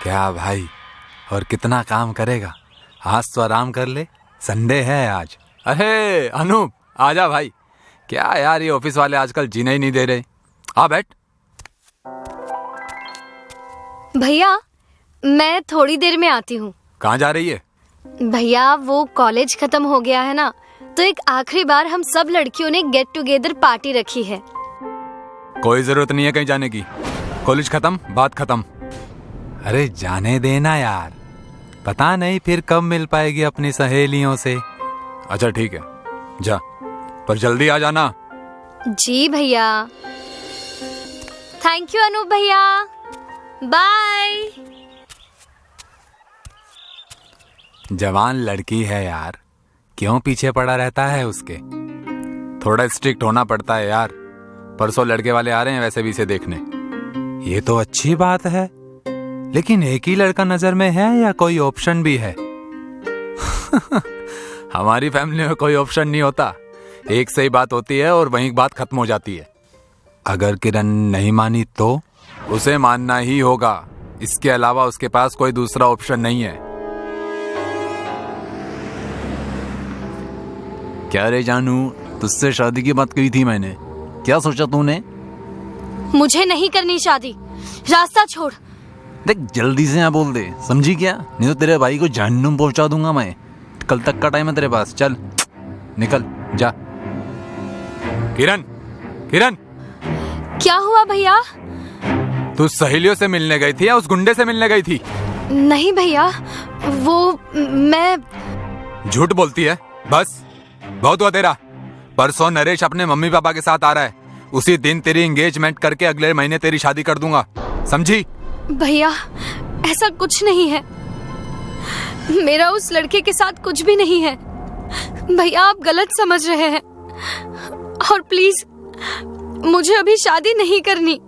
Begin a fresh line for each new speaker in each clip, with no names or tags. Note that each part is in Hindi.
क्या भाई, और कितना काम करेगा? आज तो आराम कर ले, संडे है आज। अरे अनूप, आजा भाई। क्या यार, ये ऑफिस वाले आजकल जीने ही नहीं दे रहे। आ बैठ।
भैया मैं थोड़ी देर में आती हूँ।
कहाँ जा रही है?
भैया वो कॉलेज खत्म हो गया है ना, तो एक आखिरी बार हम सब लड़कियों ने गेट टुगेदर पार्टी रखी है।
कोई जरूरत नहीं है कहीं जाने की। कॉलेज खत्म, बात खत्म। अरे जाने देना यार, पता नहीं फिर कब मिल पाएगी अपनी सहेलियों से। अच्छा ठीक है, जा, पर जल्दी आ जाना।
जी भैया। थैंक यू अनूप भैया, बाय।
जवान लड़की है यार, क्यों पीछे पड़ा रहता है उसके? थोड़ा स्ट्रिक्ट होना पड़ता है यार। परसों लड़के वाले आ रहे हैं वैसे भी इसे देखने। ये तो अच्छी बात है, लेकिन एक ही लड़का नजर में है या कोई ऑप्शन भी है? हमारी फैमिली में कोई ऑप्शन नहीं होता, एक सही बात होती है और वहीं बात खत्म हो जाती है। अगर किरण नहीं मानी तो उसे मानना ही होगा, इसके अलावा उसके पास कोई दूसरा ऑप्शन नहीं है। क्या रे जानू, तुझसे शादी की बात कही थी मैंने, क्या सोचा तूने?
मुझे नहीं करनी शादी, रास्ता छोड़।
देख जल्दी से यहाँ बोल दे, समझी क्या? नहीं तो तेरे भाई को जहन्नुम पहुंचा दूंगा मैं। कल तक का टाइम है तेरे पास, चल निकल जा। किरण, किरण।
क्या हुआ भैया?
तू सहेलियों से मिलने गई थी या उस गुंडे से मिलने गई थी?
नहीं भैया, वो मैं।
झूठ बोलती है, बस बहुत हुआ तेरा। परसों नरेश अपने मम्मी पापा के साथ आ रहा है, उसी दिन तेरी एंगेजमेंट करके अगले महीने तेरी शादी कर दूंगा, समझी?
भैया ऐसा कुछ नहीं है, मेरा उस लड़के के साथ कुछ भी नहीं है। भैया आप गलत समझ रहे हैं, और प्लीज मुझे अभी शादी नहीं करनी,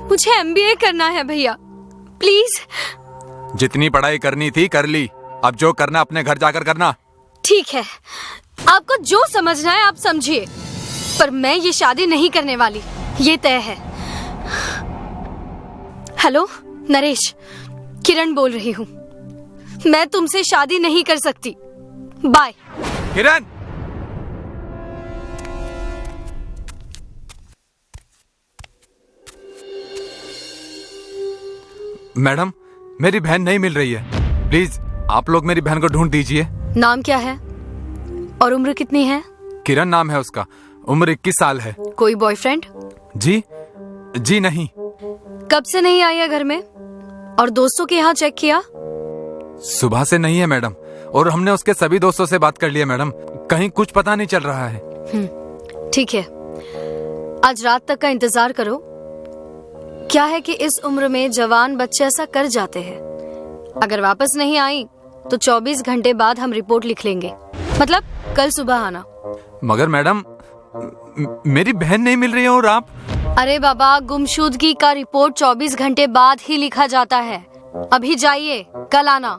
मुझे एमबीए करना है भैया, प्लीज।
जितनी पढ़ाई करनी थी कर ली, अब जो करना अपने घर जाकर करना।
ठीक है, आपको जो समझना है आप समझिए, पर मैं ये शादी नहीं करने वाली, ये तय है। हेलो नरेश, किरण बोल रही हूँ, मैं तुमसे शादी नहीं कर सकती, बाय।
किरण, मैडम मेरी बहन नहीं मिल रही है, प्लीज आप लोग मेरी बहन को ढूंढ दीजिए।
नाम क्या है और उम्र कितनी है?
किरण नाम है उसका, उम्र 21 साल है।
कोई बॉयफ्रेंड?
जी नहीं।
कब से नहीं आई है घर में? और दोस्तों के यहाँ चेक किया?
सुबह से नहीं है मैडम, और हमने उसके सभी दोस्तों से बात कर ली है मैडम, कहीं कुछ पता नहीं चल रहा है।
ठीक है, आज रात तक का इंतजार करो। क्या है कि इस उम्र में जवान बच्चे ऐसा कर जाते हैं। अगर वापस नहीं आई तो 24 घंटे बाद हम रिपोर्ट लिख लेंगे, मतलब कल सुबह आना।
मगर मैडम मेरी बहन नहीं मिल रही है और आप?
अरे बाबा, गुमशुदगी का रिपोर्ट 24 घंटे बाद ही लिखा जाता है। अभी जाइए, कल आना।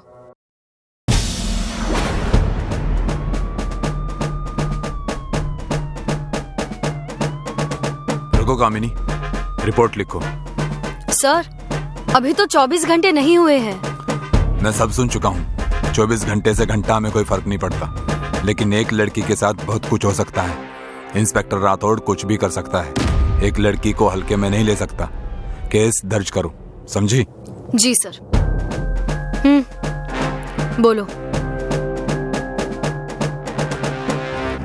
रुको कामिनी, रिपोर्ट लिखो।
सर अभी तो 24 घंटे नहीं हुए हैं।
मैं सब सुन चुका हूँ, 24 घंटे से घंटा में कोई फर्क नहीं पड़ता, लेकिन एक लड़की के साथ बहुत कुछ हो सकता है। इंस्पेक्टर राठौड़ कुछ भी कर सकता है, एक लड़की को हल्के में नहीं ले सकता। केस दर्ज करो, समझी?
जी सर। बोलो।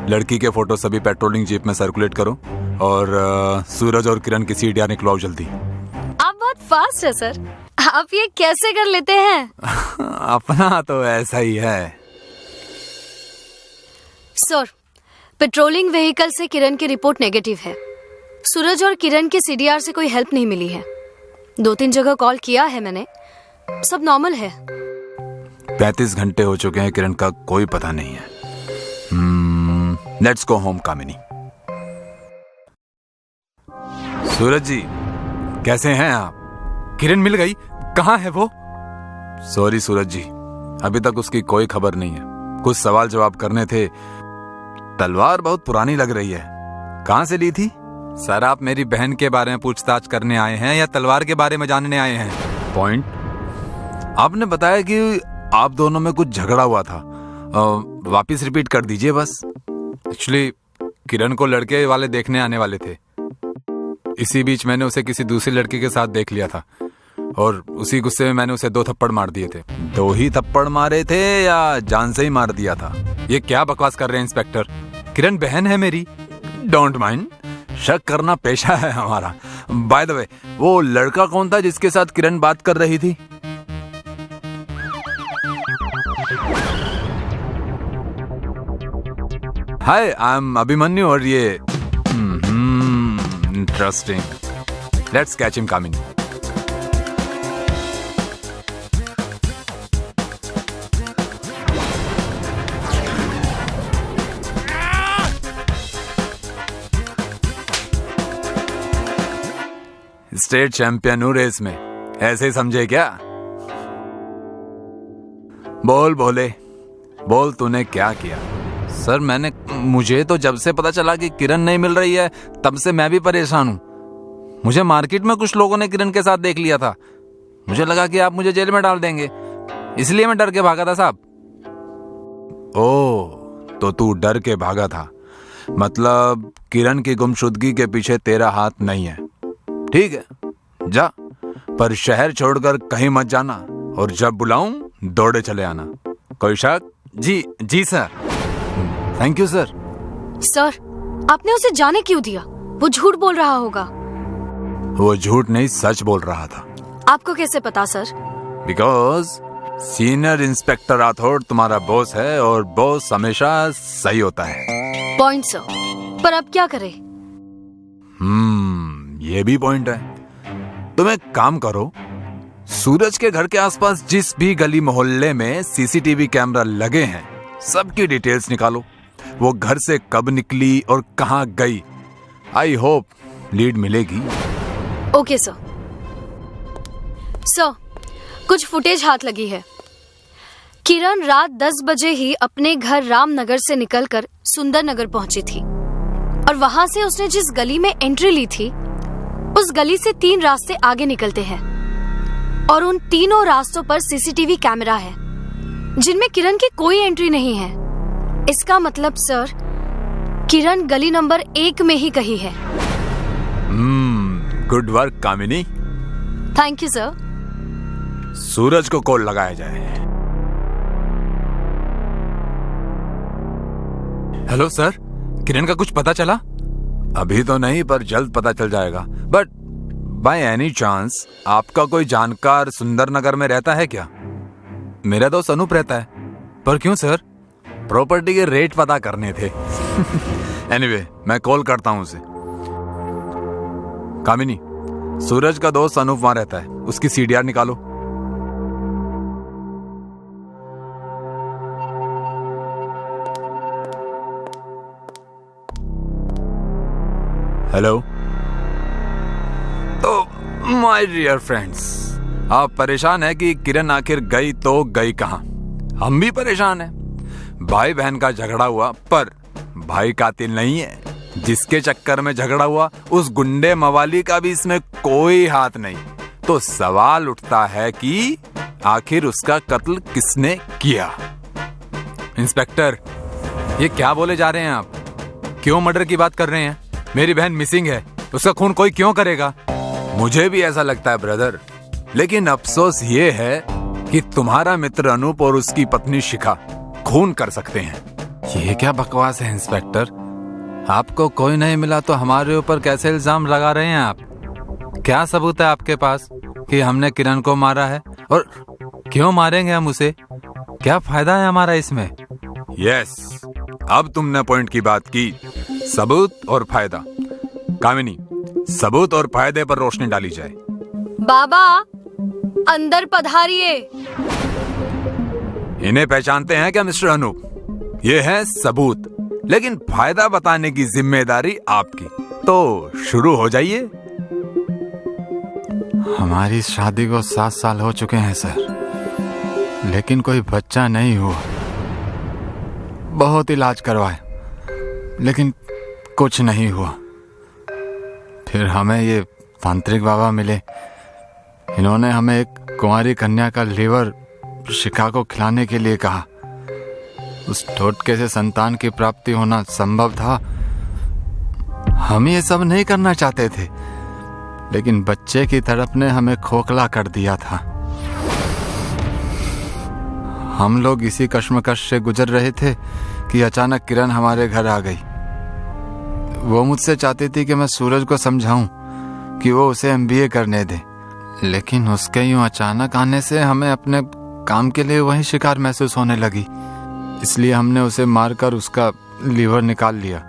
लड़की के फोटो सभी पेट्रोलिंग जीप में सर्कुलेट करो, और सूरज और किरण की सीढ़ियां निकलवाओ जल्दी।
आप बहुत फास्ट है सर, आप ये कैसे कर लेते हैं?
अपना तो ऐसा ही है।
सर पेट्रोलिंग व्हीकल से किरण की रिपोर्ट नेगेटिव है। सूरज और किरण के सीडीआर से कोई हेल्प नहीं मिली है। 2-3 जगह कॉल किया है मैंने, सब नॉर्मल है।
35 घंटे हो चुके हैं, किरण का कोई पता नहीं है। लेट्स गो होम कामिनी। सूरज जी कैसे हैं आप? किरण मिल गई? कहाँ है वो? सॉरी सूरज जी, अभी तक उसकी कोई खबर नहीं है। कुछ सवाल जवाब करने थे। तलवार बहुत पुरानी लग रही है, कहाँ से ली थी? सर आप मेरी बहन के बारे में पूछताछ करने आए हैं या तलवार के बारे में जानने आए हैं? पॉइंट। आपने बताया कि आप दोनों में कुछ झगड़ा हुआ था। वापिस रिपीट कर दीजिए बस। एक्चुअली किरण को लड़के वाले देखने आने वाले थे। इसी बीच मैंने उसे किसी दूसरी लड़के के साथ देख लिया था और उसी गुस्से में मैंने उसे 2 थप्पड़ मार दिए थे। 2 ही थप्पड़ मारे थे या जान से ही मार दिया था? ये क्या बकवास कर रहे हैं इंस्पेक्टर? किरण बहन है मेरी। डोंट माइंड, शक करना पेशा है हमारा। बाय द वे, वो लड़का कौन था जिसके साथ किरण बात कर रही थी? हाय, आई एम अभिमन्यु और ये interesting. Let's catch him coming. State champion हूं रेस में, ऐसे समझे क्या? बोल भोले, बोल तूने क्या किया? सर मुझे तो जब से पता चला कि किरण नहीं मिल रही है तब से मैं भी परेशान हूं। मुझे मार्केट में कुछ लोगों ने किरण के साथ देख लिया था। मुझे लगा कि आप मुझे जेल में डाल देंगे, इसलिए मैं डर के भागा था साहब। ओह, तो तू डर के भागा था। मतलब किरण की गुमशुदगी के पीछे तेरा हाथ नहीं है। ठीक है, जा, पर शहर छोड़कर कहीं मत जाना और जब बुलाऊं दौड़े चले आना। कोई शक? जी sir. Thank you sir.
Sir, आपने उसे जाने क्यों दिया? वो झूठ बोल रहा होगा।
वो झूठ नहीं, सच बोल रहा था।
आपको कैसे पता sir?
Because senior inspector Rathore तुम्हारा बॉस है और बॉस हमेशा सही होता है।
पॉइंट सर, पर अब क्या करें?
ये भी पॉइंट है। तुम एक काम करो, सूरज के घर के आसपास जिस भी गली मोहल्ले में सीसीटीवी कैमरा लगे हैं सबकी डिटेल्स निकालो। वो घर से कब निकली और कहां गई। आई होप लीड मिलेगी।
Okay sir. सर, कुछ फुटेज हाथ लगी है। किरण रात 10 बजे ही अपने घर रामनगर से निकलकर सुंदरनगर पहुंची थी और वहां से उसने जिस गली में एंट्री ली थी उस गली से 3 रास्ते आगे निकलते हैं और उन तीनों रास्तों पर सीसीटीवी कैमरा है जिनमें किरण की कोई एंट्री नहीं है। इसका मतलब सर, किरण गली नंबर 1 में ही कहीं है।
Good work Kamini.
Thank you sir.
Suraj को कॉल लगाया जाए। हेलो सर, किरण का कुछ पता चला? अभी तो नहीं, पर जल्द पता चल जाएगा। बट बाय एनी चांस आपका कोई जानकार सुंदरनगर में रहता है क्या? मेरा दोस्त अनूप रहता है। पर क्यों सर? प्रॉपर्टी के रेट पता करने थे। एनीवे, मैं कॉल करता हूं उसे। कामिनी, सूरज का दोस्त अनूप वहां रहता है, उसकी सीडीआर निकालो। हेलो। तो माय डियर फ्रेंड्स, आप परेशान है कि किरण आखिर गई तो गई कहां? हम भी परेशान हैं। भाई बहन का झगड़ा हुआ, पर भाई कातिल नहीं है। जिसके चक्कर में झगड़ा हुआ उस गुंडे मवाली का भी इसमें कोई हाथ नहीं। तो सवाल उठता है कि आखिर उसका कत्ल किसने किया? इंस्पेक्टर, ये क्या बोले जा रहे हैं आप? क्यों मर्डर की बात कर रहे हैं? मेरी बहन मिसिंग है, उसका खून कोई क्यों करेगा? मुझे भी ऐसा लगता है ब्रदर, लेकिन अफसोस ये है कि तुम्हारा मित्र अनूप और उसकी पत्नी शिखा खून कर सकते हैं। ये क्या बकवास है इंस्पेक्टर? आपको कोई नहीं मिला तो हमारे ऊपर कैसे इल्जाम लगा रहे हैं आप? क्या सबूत है आपके पास कि हमने किरण को मारा है? और क्यों मारेंगे हम उसे? क्या फायदा है हमारा इसमें? यस, अब तुमने पॉइंट की बात की। सबूत और फायदा। कामिनी, सबूत और फायदे पर रोशनी डाली जाए।
बाबा, अंदर पधारिए।
इन्हें पहचानते हैं क्या मिस्टर अनूप? ये है सबूत, लेकिन फायदा बताने की जिम्मेदारी आपकी। तो शुरू हो जाइए। हमारी शादी को 7 साल हो चुके हैं सर, लेकिन कोई बच्चा नहीं हुआ। बहुत इलाज करवाए, लेकिन कुछ नहीं हुआ। फिर हमें ये तांत्रिक बाबा मिले। इन्होंने हमें एक कुंवारी कन्या का लीवर शिखा को खिलाने के लिए कहा। उस टोटके से संतान की प्राप्ति होना संभव था। हम ये सब नहीं करना चाहते थे, लेकिन बच्चे की तड़प ने हमें खोखला कर दिया था। हम लोग इसी कश्मकश से गुजर रहे थे कि अचानक किरण हमारे घर आ गई। वो मुझसे चाहती थी कि मैं सूरज को समझाऊं कि वो उसे MBA करने दे, लेकिन उसके यूं अचानक आने से हमें अपने काम के लिए वही शिकार महसूस होने लगी। इसलिए हमने उसे मारकर उसका लीवर निकाल लिया।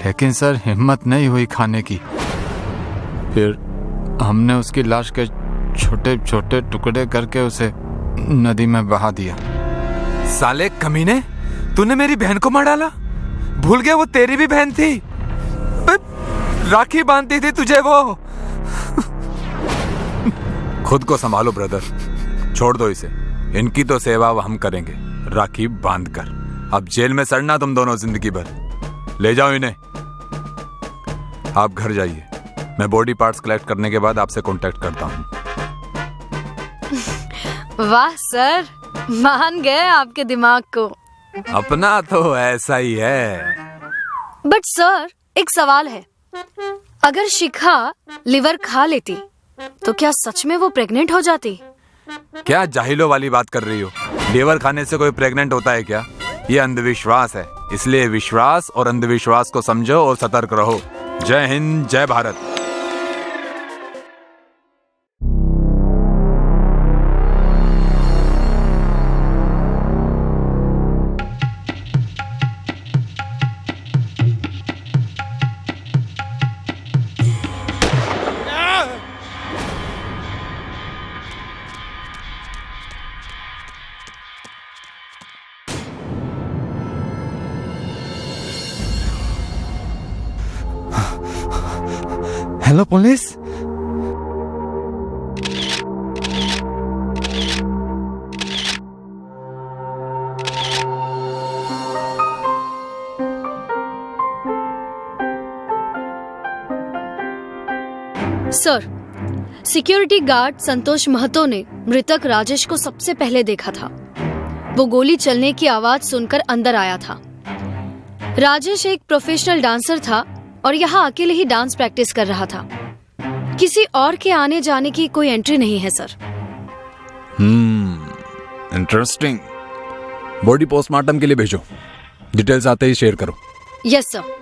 लेकिन सर, हिम्मत नहीं हुई खाने की। फिर हमने उसकी लाश के छोटे छोटे टुकड़े करके उसे नदी में बहा दिया।
साले कमीने, तूने मेरी बहन को मार डाला। भूल गया वो तेरी भी बहन थी। राखी बांधती थी तुझे वो।
खुद को संभालो ब्रदर, छोड़ दो इसे। इनकी तो सेवा हम करेंगे राखी बांध कर। अब जेल में सड़ना तुम दोनों जिंदगी भर। ले जाओ इन्हें। आप घर जाइए, मैं बॉडी पार्ट्स कलेक्ट करने के बाद आपसे कांटेक्ट करता हूँ।
वाह सर, मान गए आपके दिमाग को।
अपना तो ऐसा ही है।
बट सर, एक सवाल है। अगर शिखा लिवर खा लेती तो क्या सच में वो प्रेग्नेंट हो जाती?
क्या जाहिलों वाली बात कर रही हो? लीवर खाने से कोई प्रेग्नेंट होता है क्या? ये अंधविश्वास है। इसलिए विश्वास और अंधविश्वास को समझो और सतर्क रहो। जय हिंद, जय Bharat.
Hello police.
Sir, security guard Santosh Mahato ने मृतक राजेश को सबसे पहले देखा था। वो गोली चलने की आवाज सुनकर अंदर आया था। राजेश एक प्रोफेशनल डांसर था और यहाँ अकेले ही डांस प्रैक्टिस कर रहा था। किसी और के आने जाने की कोई एंट्री नहीं है सर।
इंटरेस्टिंग। बॉडी पोस्टमार्टम के लिए भेजो। डिटेल्स आते ही शेयर करो।
Yes sir.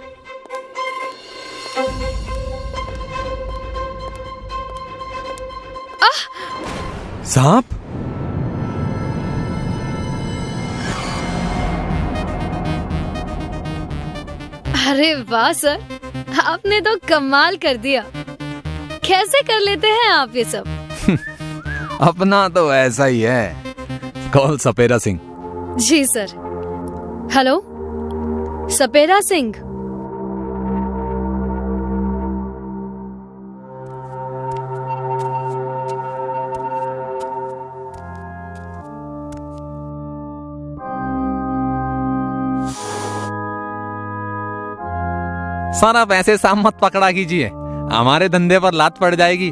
सांप?
अरे वाह सर, आपने तो कमाल कर दिया। कैसे कर लेते हैं आप ये सब?
अपना तो ऐसा ही है। कॉल सपेरा सिंह।
जी सर। हेलो, सपेरा सिंह।
सर, आप ऐसे सांप मत पकड़ा कीजिए, हमारे धंधे पर लात पड़ जाएगी।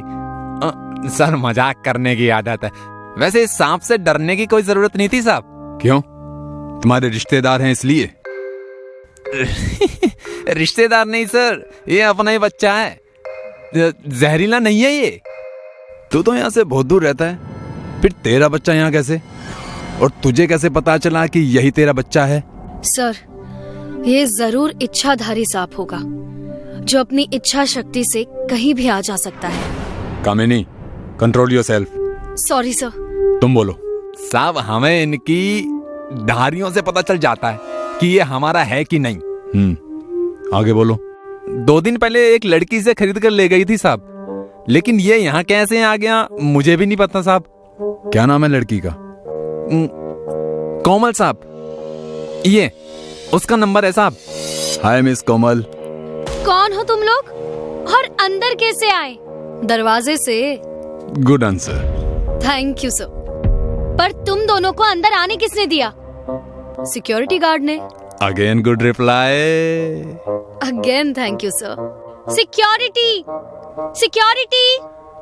सर, मजाक करने की आदत है। वैसे इस सांप से डरने की कोई जरूरत नहीं थी साहब।
क्यों? तुम्हारे रिश्तेदार हैं इसलिए?
रिश्तेदार नहीं सर, ये अपना ही बच्चा है। जहरीला नहीं है ये।
तू तो यहाँ से बहुत दूर रहता है, फिर तेरा बच्चा यहाँ कैसे? और तुझे कैसे पता चला कि यही तेरा बच्चा है?
सर, ये जरूर इच्छाधारी सांप होगा जो अपनी इच्छा शक्ति से कहीं भी आ जा सकता है।
कामिनी, कंट्रोल योरसेल्फ।
Sorry sir.
तुम बोलो।
साहब, हमें इनकी धारियों से पता चल जाता है कि ये हमारा है कि नहीं।
आगे बोलो।
2 दिन पहले एक लड़की से खरीद कर ले गई थी साहब, लेकिन ये यहाँ कैसे आ गया मुझे भी नहीं पता साहब।
क्या नाम है लड़की का?
कोमल साहब, ये उसका नंबर है साहब।
हाय मिस कोमल।
कौन हो तुम लोग और अंदर कैसे आए? दरवाजे से।
Good answer.
Thank you sir. पर तुम दोनों को अंदर आने किसने दिया? सिक्योरिटी गार्ड ने।
Again good reply.
Again thank you sir. Security, security.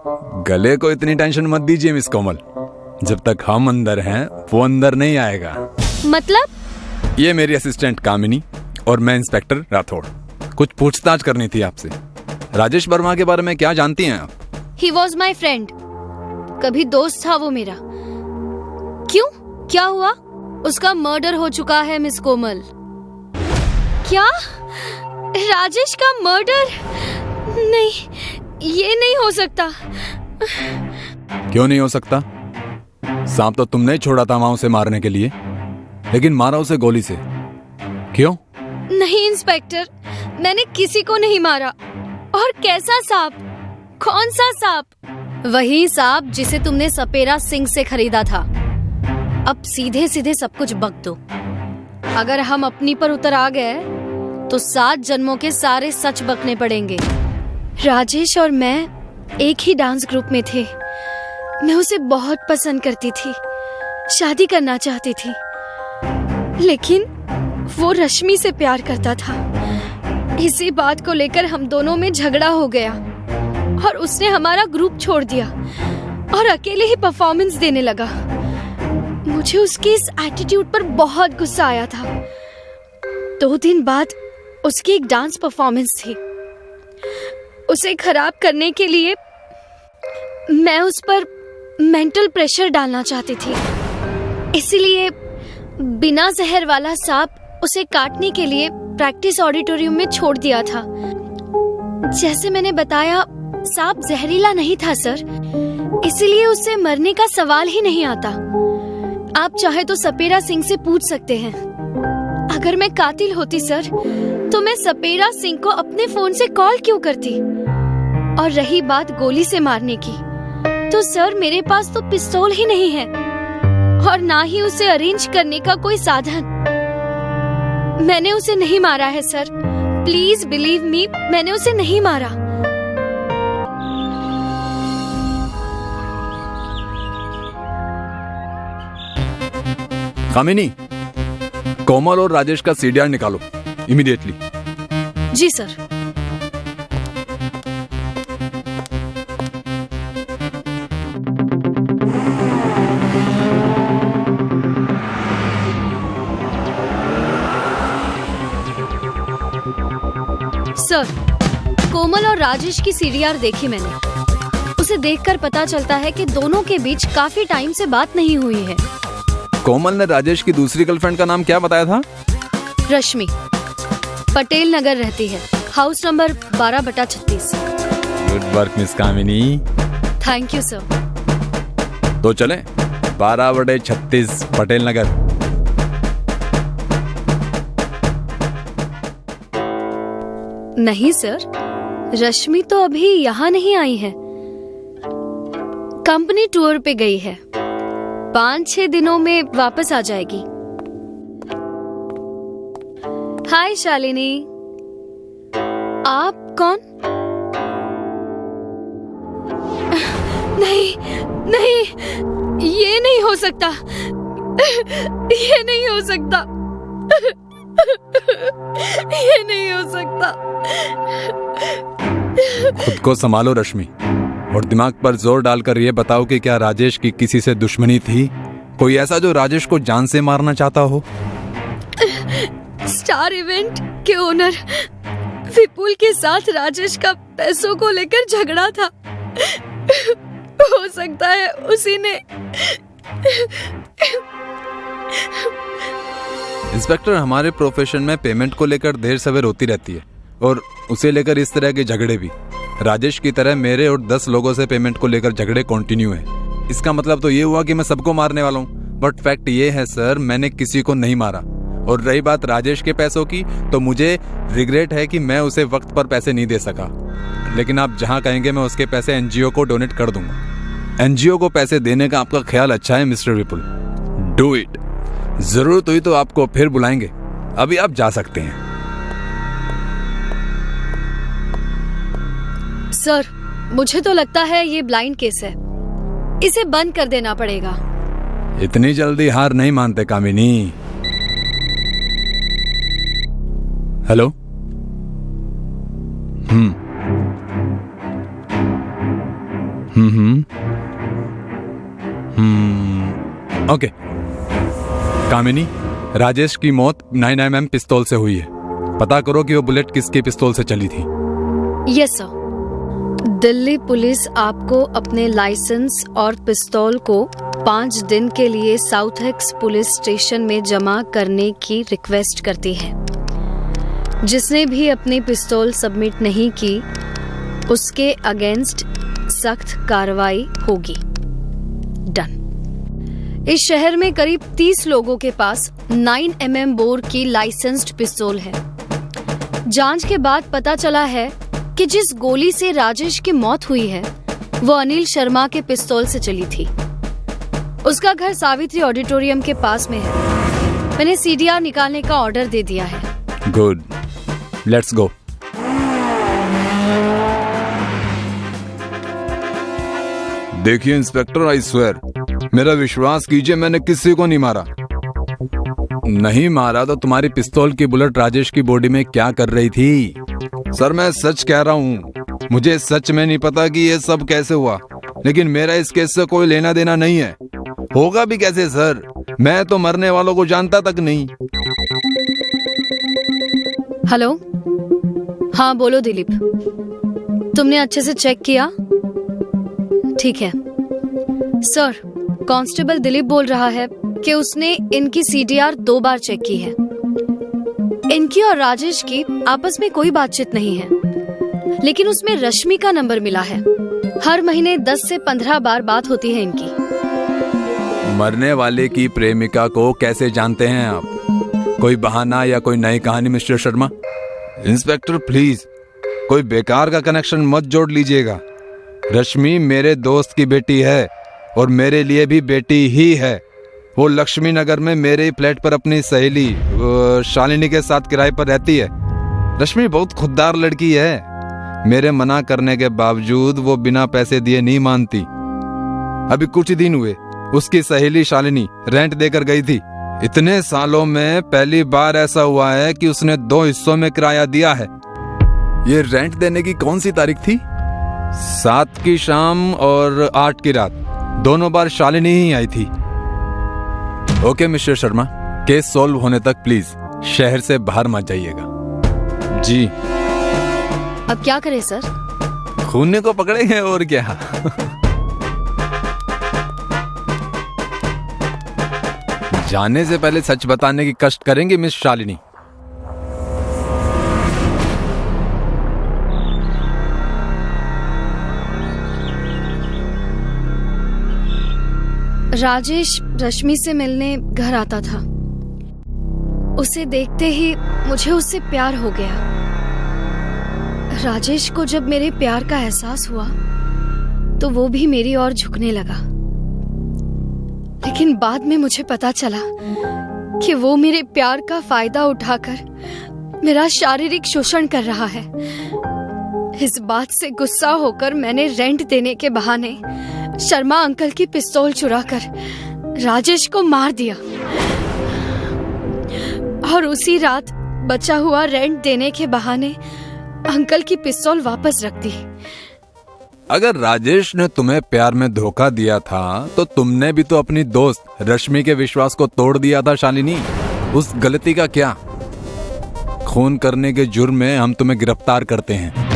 गले को इतनी टेंशन मत दीजिए मिस कोमल, जब तक हम अंदर हैं वो अंदर नहीं आएगा।
मतलब?
ये मेरी असिस्टेंट कामिनी और मैं इंस्पेक्टर राठौड़। कुछ पूछताछ करनी थी आपसे। राजेश वर्मा के बारे में क्या जानती हैं आप?
ही वॉज माई फ्रेंड, कभी दोस्त था वो मेरा। क्यों, क्या हुआ? उसका मर्डर हो चुका है मिस कोमल। क्या? राजेश का मर्डर? नहीं, ये नहीं हो सकता।
क्यों नहीं हो सकता? सांप तो तुमने ही छोड़ा था वहां उसे मारने के लिए, लेकिन मारा उसे गोली से। क्यों?
नहीं इंस्पेक्टर, मैंने किसी को नहीं मारा। और कैसा सांप? कौन सा सांप? वही सांप जिसे तुमने सपेरा सिंह से खरीदा था। अब सीधे सीधे सब कुछ बक दो। अगर हम अपनी पर उतर आ गए तो 7 जन्मों के सारे सच बकने पड़ेंगे। राजेश और मैं एक ही डांस ग्रुप में थे। मैं उसे बहुत पसंद करती थी, शादी करना चाहती थी, लेकिन वो रश्मि से प्यार करता था। इसी बात को लेकर हम दोनों में झगड़ा हो गया और उसने हमारा ग्रुप छोड़ दिया और अकेले ही परफॉर्मेंस देने लगा। मुझे उसके इस एटीट्यूड पर बहुत गुस्सा आया था। 2 दिन बाद उसकी एक डांस परफॉर्मेंस थी। उसे खराब करने के लिए मैं उस पर मेंटल प्रेशर डालना चाहती थी, इसलिए बिना जहर वाला सांप उसे काटने के लिए प्रैक्टिस ऑडिटोरियम में छोड़ दिया था। जैसे मैंने बताया, सांप जहरीला नहीं था सर, इसलिए उससे मरने का सवाल ही नहीं आता। आप चाहे तो सपेरा सिंह से पूछ सकते हैं। अगर मैं कातिल होती सर, तो मैं सपेरा सिंह को अपने फोन से कॉल क्यों करती? और रही बात गोली से मारने की, तो सर मेरे पास तो पिस्तौल ही नहीं है और ना ही उसे अरेंज करने का कोई साधन। मैंने उसे नहीं मारा है सर, प्लीज बिलीव मी, मैंने उसे नहीं मारा।
कामिनी, कोमल और राजेश का सीडीआर निकालो इमीडिएटली।
जी सर। सर, कोमल और राजेश की सीडीआर देखी मैंने। उसे देखकर पता चलता है कि दोनों के बीच काफी टाइम से बात नहीं हुई है।
कोमल ने राजेश की दूसरी गर्लफ्रेंड का नाम क्या बताया था?
रश्मि, पटेल नगर रहती है, house number 12/36।
Good work miss Kamini.
Thank you sir.
तो चलें 12/36 पटेल नगर।
नहीं सर, रश्मि तो अभी यहाँ नहीं आई है, कंपनी टूर पे गई है। 5-6 दिनों में वापस आ जाएगी। हाय शालिनी, आप कौन? नहीं नहीं, ये नहीं हो सकता, ये नहीं हो सकता, ये नहीं हो सकता।
खुद को संभालो रश्मि, और दिमाग पर जोर डालकर ये बताओ कि क्या राजेश की किसी से दुश्मनी थी? कोई ऐसा जो राजेश को जान से मारना चाहता हो?
स्टार इवेंट के ओनर विपुल के साथ राजेश का पैसों को लेकर झगड़ा था। हो सकता है उसी ने।
इंस्पेक्टर, हमारे प्रोफेशन में पेमेंट को लेकर देर सवेर होती रहती है, और उसे लेकर इस तरह के झगड़े भी। राजेश की तरह मेरे और 10 लोगों से पेमेंट को लेकर झगड़े कंटिन्यू है। इसका मतलब तो ये हुआ कि मैं सबको मारने वाला हूँ, बट फैक्ट ये है सर, मैंने किसी को नहीं मारा। और रही बात राजेश के पैसों की, तो मुझे रिग्रेट है कि मैं उसे वक्त पर पैसे नहीं दे सका, लेकिन आप जहाँ कहेंगे मैं उसके पैसे एनजीओ को डोनेट कर दूंगा। एनजीओ को पैसे देने का आपका ख्याल अच्छा है मिस्टर विपुल, डू इट। जरूरत हुई तो आपको फिर बुलाएंगे, अभी आप जा सकते हैं।
सर, मुझे तो लगता है ये ब्लाइंड केस है, इसे बंद कर देना पड़ेगा।
इतनी जल्दी हार नहीं मानते कामिनी। हेलो। ओके। कामिनी, राजेश की मौत 9mm पिस्तौल से हुई है। पता करो कि वो बुलेट किसके पिस्तौल से चली थी।
Yes sir. दिल्ली पुलिस आपको अपने लाइसेंस और पिस्तौल को 5 दिन के लिए साउथ एक्स पुलिस स्टेशन में जमा करने की रिक्वेस्ट करती है। जिसने भी अपनी पिस्तौल सबमिट नहीं की उसके अगेंस्ट सख्त कार्रवाई होगी। डन। इस शहर में करीब 30 लोगों के पास 9mm बोर की लाइसेंस्ड पिस्तौल है। जांच के बाद पता चला है कि जिस गोली से राजेश की मौत हुई है वो अनिल शर्मा के पिस्तौल से चली थी। उसका घर सावित्री ऑडिटोरियम के पास में है। मैंने CDR निकालने का ऑर्डर दे दिया है।
Good, let's go. देखिए इंस्पेक्टर, आई स्वेयर, मेरा विश्वास कीजिए, मैंने किसी को नहीं मारा। नहीं मारा तो तुम्हारी पिस्तौल की बुलेट राजेश की बॉडी में क्या कर रही थी? सर मैं सच कह रहा हूँ, मुझे सच में नहीं पता कि ये सब कैसे हुआ, लेकिन मेरा इस केस से कोई लेना देना नहीं है। होगा भी कैसे सर, मैं तो मरने वालों को जानता तक नहीं।
हेलो, हाँ बोलो दिलीप, तुमने अच्छे से चेक किया? ठीक है सर, कांस्टेबल दिलीप बोल रहा है कि उसने इनकी CDR 2 बार चेक की है। इनकी और राजेश की आपस में कोई बातचीत नहीं है, लेकिन उसमें रश्मि का नंबर मिला है। हर महीने 10 से 15 बार बात होती है इनकी।
मरने वाले की प्रेमिका को कैसे जानते हैं आप? कोई बहाना या कोई नई कहानी मिस्टर शर्मा? इंस्पेक्टर प्लीज, कोई बेकार का कनेक्शन मत जोड़ लीजिएगा। रश्मि मेरे दोस्त की बेटी है और मेरे लिए भी बेटी ही है। वो लक्ष्मी नगर में मेरे ही फ्लैट पर अपनी सहेली शालिनी के साथ किराए पर रहती है। रश्मि बहुत खुददार लड़की है। मेरे मना करने के बावजूद वो बिना पैसे दिए नहीं मानती। अभी कुछ ही दिन हुए उसकी सहेली शालिनी रेंट देकर गई थी। इतने सालों में पहली बार ऐसा हुआ है कि उसने 2 हिस्सों में किराया दिया है। ये रेंट देने की कौन सी तारीख थी? 7 की शाम और 8 की रात, दोनों बार शालिनी ही आई थी। Okay mister Sharma, case solve होने तक प्लीज शहर से बाहर मत जाइएगा। जी।
अब क्या करें सर?
खूने को पकड़ेंगे और क्या। जाने से पहले सच बताने की कष्ट करेंगे मिस शालिनी।
राजेश रश्मि से मिलने घर आता था। उसे देखते ही मुझे उससे प्यार हो गया। राजेश को जब मेरे प्यार का एहसास हुआ तो वो भी मेरी ओर झुकने लगा। लेकिन बाद में मुझे पता चला कि वो मेरे प्यार का फायदा उठाकर मेरा शारीरिक शोषण कर रहा है। इस बात से गुस्सा होकर मैंने रेंट देने के बहाने शर्मा अंकल की पिस्तौल चुराकर राजेश को मार दिया और उसी रात बचा हुआ रेंट देने के बहाने अंकल की पिस्तौल वापस रख दी।
अगर राजेश ने तुम्हें प्यार में धोखा दिया था तो तुमने भी तो अपनी दोस्त रश्मि के विश्वास को तोड़ दिया था शालिनी। उस गलती का क्या? खून करने के जुर्म में हम तुम्हें गिरफ्तार करते हैं।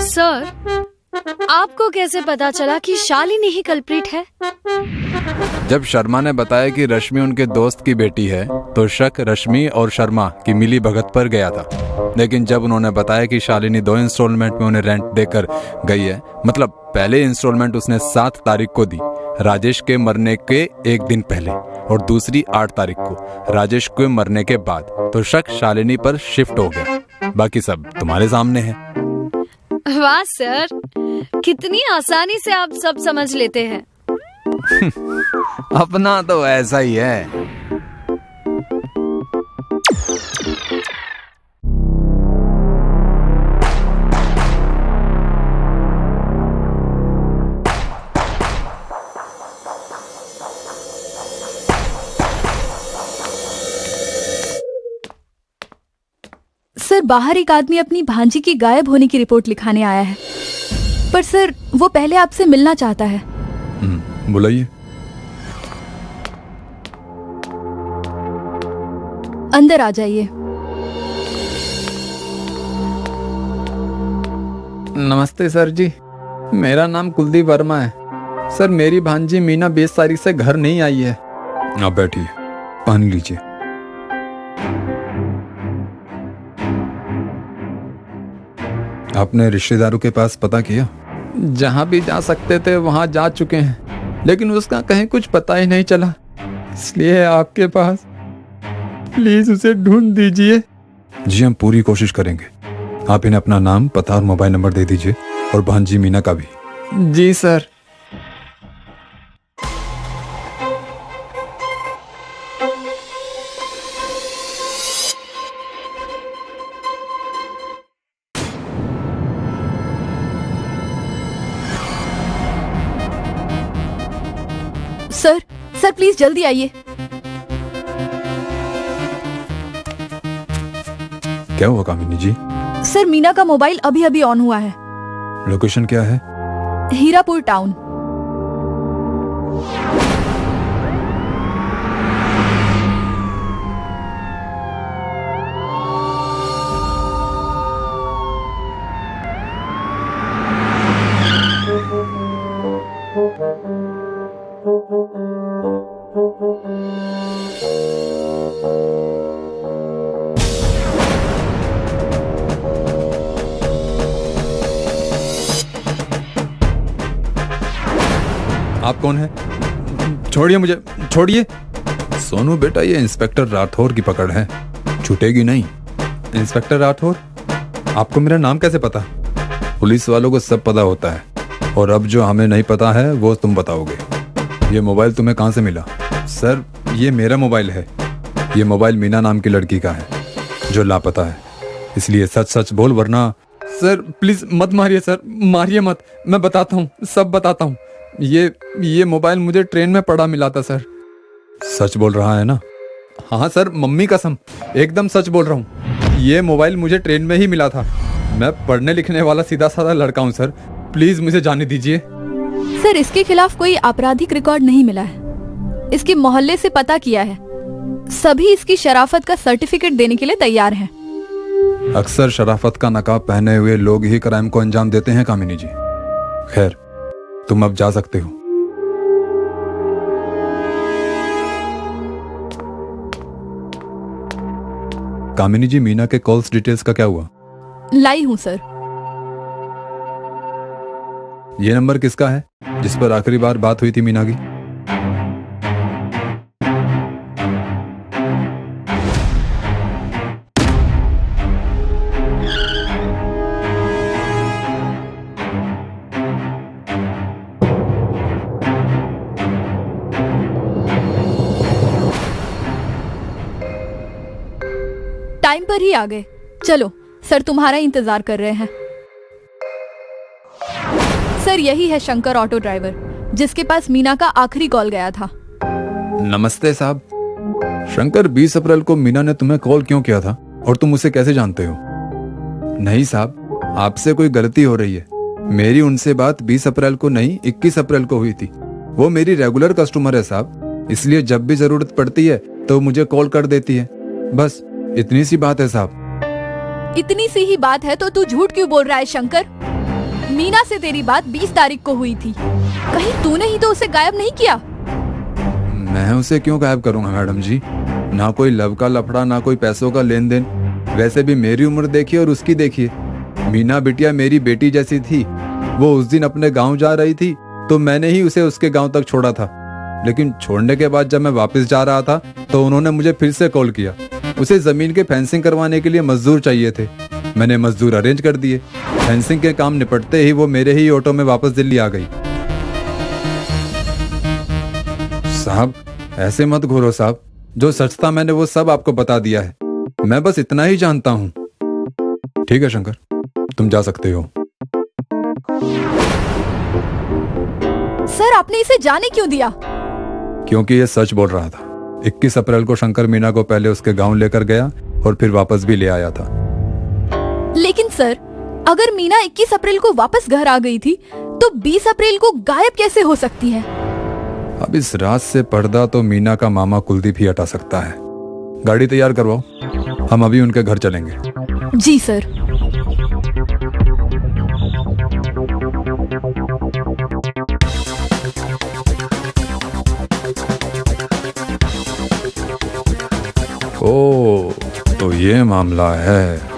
सर, आपको कैसे पता चला कि शालिनी ही कल्प्रिट है?
जब शर्मा ने बताया कि रश्मि उनके दोस्त की बेटी है तो शक रश्मि और शर्मा की मिली भगत पर गया था। लेकिन जब उन्होंने बताया कि शालिनी 2 इंस्टॉलमेंट में उन्हें रेंट देकर गई है, मतलब पहले इंस्टॉलमेंट उसने 7 तारीख को दी, राजेश के मरने के 1 दिन पहले, और दूसरी 8 तारीख को राजेश के मरने के बाद, तो शक शालिनी पर शिफ्ट हो गया। बाकी सब तुम्हारे सामने है।
वाह सर, कितनी आसानी से आप सब समझ लेते हैं।
अपना तो ऐसा ही है।
सर, बाहर एक आदमी अपनी भांजी की गायब होने की रिपोर्ट लिखाने आया है। पर सर, वो पहले आपसे मिलना चाहता है।
बुलाइए।
अंदर आ जाइए।
नमस्ते सर जी, मेरा नाम कुलदीप वर्मा है। सर मेरी भांजी मीना 20 तारीख से घर नहीं आई है।
आप बैठिए, पानी लीजिए। आपने रिश्तेदारों के पास पता किया?
जहां भी जा सकते थे वहां जा चुके हैं, लेकिन उसका कहीं कुछ पता ही नहीं चला। इसलिए आपके पास, प्लीज उसे ढूंढ दीजिए।
जी हम पूरी कोशिश करेंगे। आप इन्हें अपना नाम, पता और मोबाइल नंबर दे दीजिए, और भांजी मीना का भी।
जी सर।
सर सर प्लीज जल्दी आइए।
क्या हुआ कामिनी जी?
सर मीना का मोबाइल अभी अभी ऑन हुआ है।
लोकेशन क्या है?
हीरापुर टाउन।
आप कौन है? छोड़िए मुझे, छोड़िए। सोनू बेटा, ये इंस्पेक्टर राठौर की पकड़ है, छूटेगी नहीं। इंस्पेक्टर राठौर, आपको मेरा नाम कैसे पता? पुलिस वालों को सब पता होता है, और अब जो हमें नहीं पता है वो तुम बताओगे। ये मोबाइल तुम्हें कहाँ से मिला? सर ये मेरा मोबाइल है। ये मोबाइल मीना नाम की लड़की का है जो लापता है, इसलिए सच सच बोल, वरना।
सर प्लीज मत मारिए सर, मारिए मत, मैं बताता हूँ, सब बताता हूँ। ये मोबाइल मुझे ट्रेन में पड़ा मिला था सर।
सच बोल रहा है ना?
हाँ सर, मम्मी कसम, एकदम सच बोल रहा हूँ। ये मोबाइल मुझे ट्रेन में ही मिला था। मैं पढ़ने लिखने वाला सीधा साधा लड़का हूँ सर, प्लीज मुझे जाने दीजिए।
सर इसके खिलाफ कोई आपराधिक रिकॉर्ड नहीं मिला है। इसके मोहल्ले से पता किया है, सभी इसकी शराफत का सर्टिफिकेट देने के लिए तैयार हैं।
अक्सर शराफत का नकाब पहने हुए लोग ही क्राइम को अंजाम देते हैं कामिनी जी। खैर, तुम अब जा सकते हो। कामिनी जी, मीना के कॉल्स डिटेल्स का क्या हुआ?
लाई हूँ सर।
ये नंबर किसका है जिस पर आखिरी बार बात हुई थी मीना की?
टाइम पर ही आ गए। चलो सर, तुम्हारा इंतजार कर रहे हैं। सर यही है शंकर ऑटो ड्राइवर, जिसके पास मीना का आखिरी कॉल गया था।
नमस्ते साहब। शंकर, 20 अप्रैल को मीना ने तुम्हें कॉल क्यों किया था और तुम उसे कैसे जानते हो? नहीं साहब, आपसे कोई गलती हो रही है। मेरी उनसे बात 20 अप्रैल को नहीं, 21 अप्रैल को हुई थी। वो मेरी रेगुलर कस्टमर है साहब, इसलिए जब भी जरूरत पड़ती है तो मुझे कॉल कर देती है। बस इतनी सी बात है साहब।
इतनी सी ही बात है तो तू झूठ क्यों बोल रहा है शंकर? मीना से तेरी बात 20 तारीख को हुई थी। कहीं तूने ही तो उसे गायब नहीं किया?
मैं उसे क्यों गायब करूंगा मैडम जी? ना कोई लव का लफड़ा, ना कोई पैसों का लेन देन। वैसे भी मेरी उम्र देखिए और उसकी देखिए। मीना बिटिया मेरी बेटी जैसी थी। वो उस दिन अपने गांव जा रही थी तो मैंने ही उसे उसके गांव तक छोड़ा था, लेकिन छोड़ने के बाद जब मैं वापस जा रहा था तो उन्होंने मुझे फिर से कॉल किया। उसे जमीन के फेंसिंग करवाने के लिए मजदूर चाहिए थे। मैंने मजदूर अरेंज कर दिए। फेंसिंग के काम निपटते ही वो मेरे ही ऑटो में वापस दिल्ली आ गई। साहब ऐसे मत घूरो साहब, जो सच था मैंने वो सब आपको बता दिया है। मैं बस इतना ही जानता हूँ। ठीक है शंकर, तुम जा सकते हो।
सर आपने इसे जाने क्यों दिया?
क्योंकि ये सच बोल रहा था। 21 अप्रैल को शंकर मीना को पहले उसके गांव लेकर गया और फिर वापस भी ले आया था।
लेकिन सर, अगर मीना 21 अप्रैल को वापस घर आ गई थी तो 20 अप्रैल को गायब कैसे हो सकती है?
अब इस राज से पर्दा तो मीना का मामा कुलदीप ही हटा सकता है। गाड़ी तैयार करवाओ, हम अभी उनके घर चलेंगे।
जी सर।
ओ, तो ये मामला है।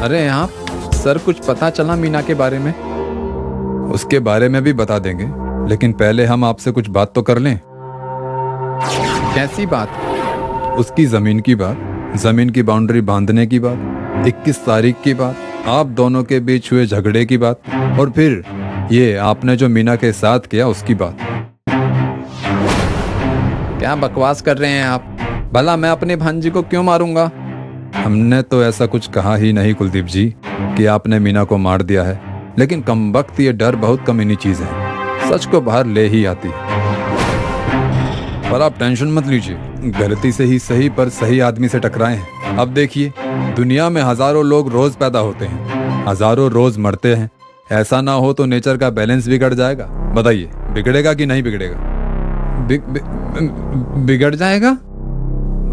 अरे आप सर, कुछ पता चला मीना के बारे में? उसके बारे में भी बता देंगे, लेकिन पहले हम आपसे कुछ बात तो कर लें। कैसी बात? उसकी जमीन की बात, जमीन की बाउंड्री बांधने की बात, 21 तारीख की बात, आप दोनों के बीच हुए झगड़े की बात, और फिर ये आपने जो मीना के साथ किया उसकी बात। क्या बकवास कर रहे हैं आप? भला मैं अपने भांजी को क्यों मारूंगा? हमने तो ऐसा कुछ कहा ही नहीं कुलदीप जी कि आपने मीना को मार दिया है, लेकिन कमबख्त ये डर बहुत कमीनी चीज है, सच को बाहर ले ही आती है। पर आप टेंशन मत लीजिए, गलती से ही सही पर सही आदमी से टकराए हैं। अब देखिए, दुनिया में हजारों लोग रोज पैदा होते हैं, हजारों रोज मरते हैं। ऐसा ना हो तो नेचर का बैलेंस बिगड़ जाएगा। बताइए, बिगड़ेगा कि नहीं बिगड़ेगा? बिगड़ जाएगा,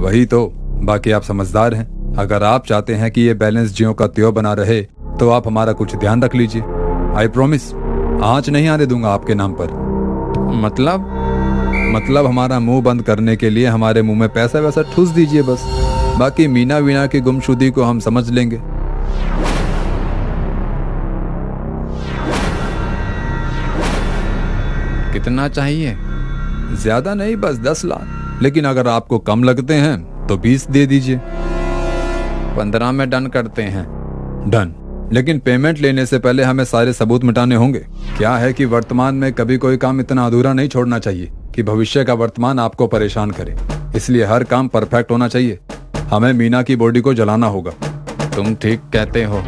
वही तो। बाकी आप समझदार हैं, अगर आप चाहते हैं कि ये बैलेंस ज्यों का त्यों बना रहे तो आप हमारा कुछ ध्यान रख लीजिए। आई प्रॉमिस, आंच नहीं आने दूंगा आपके नाम पर। मतलब हमारा मुंह बंद करने के लिए हमारे मुंह में पैसा वैसा ठूस दीजिए बस। बाकी मीना वीना की गुमशुदगी को हम समझ लेंगे। कितना चाहिए? ज्यादा नहीं, बस 10 लाख। लेकिन अगर आपको कम लगते हैं तो 20 दे दीजिए। 15 में डन करते हैं। डन, लेकिन पेमेंट लेने से पहले हमें सारे सबूत मिटाने होंगे। क्या है कि वर्तमान में कभी कोई काम इतना अधूरा नहीं छोड़ना चाहिए कि भविष्य का वर्तमान आपको परेशान करे। इसलिए हर काम परफेक्ट होना चाहिए। हमें मीना की बॉडी को जलाना होगा। तुम ठीक कहते हो,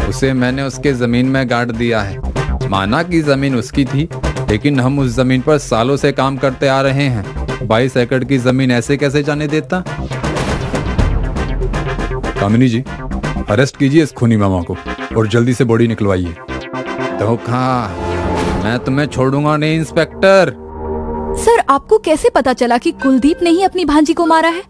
उसे मैंने उसके जमीन में गाड़ दिया है। माना कि जमीन उसकी थी, लेकिन हम उस जमीन पर सालों से काम करते आ रहे हैं। 22 एकड़ की जमीन ऐसे कैसे जाने देता? कामिनी जी, अरेस्ट कीजिए इस खूनी मामा को और जल्दी से बॉडी निकलवाइए। धोखा, मैं तुम्हें छोड़ूंगा नहीं इंस्पेक्टर।
सर, आपको कैसे पता चला कि कुलदीप ने ही अपनी भांजी को मारा है?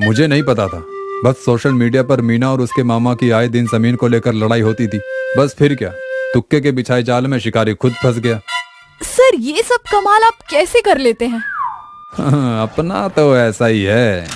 मुझे नहीं पता था, बस सोशल मीडिया पर मीना और उसके मामा की आए दिन जमीन को लेकर लड़ाई होती थी। बस फिर क्या, तुक्के के बिछाए जाल में शिकारी खुद फंस गया।
सर, ये सब कमाल आप कैसे कर लेते हैं?
अपना तो ऐसा ही है।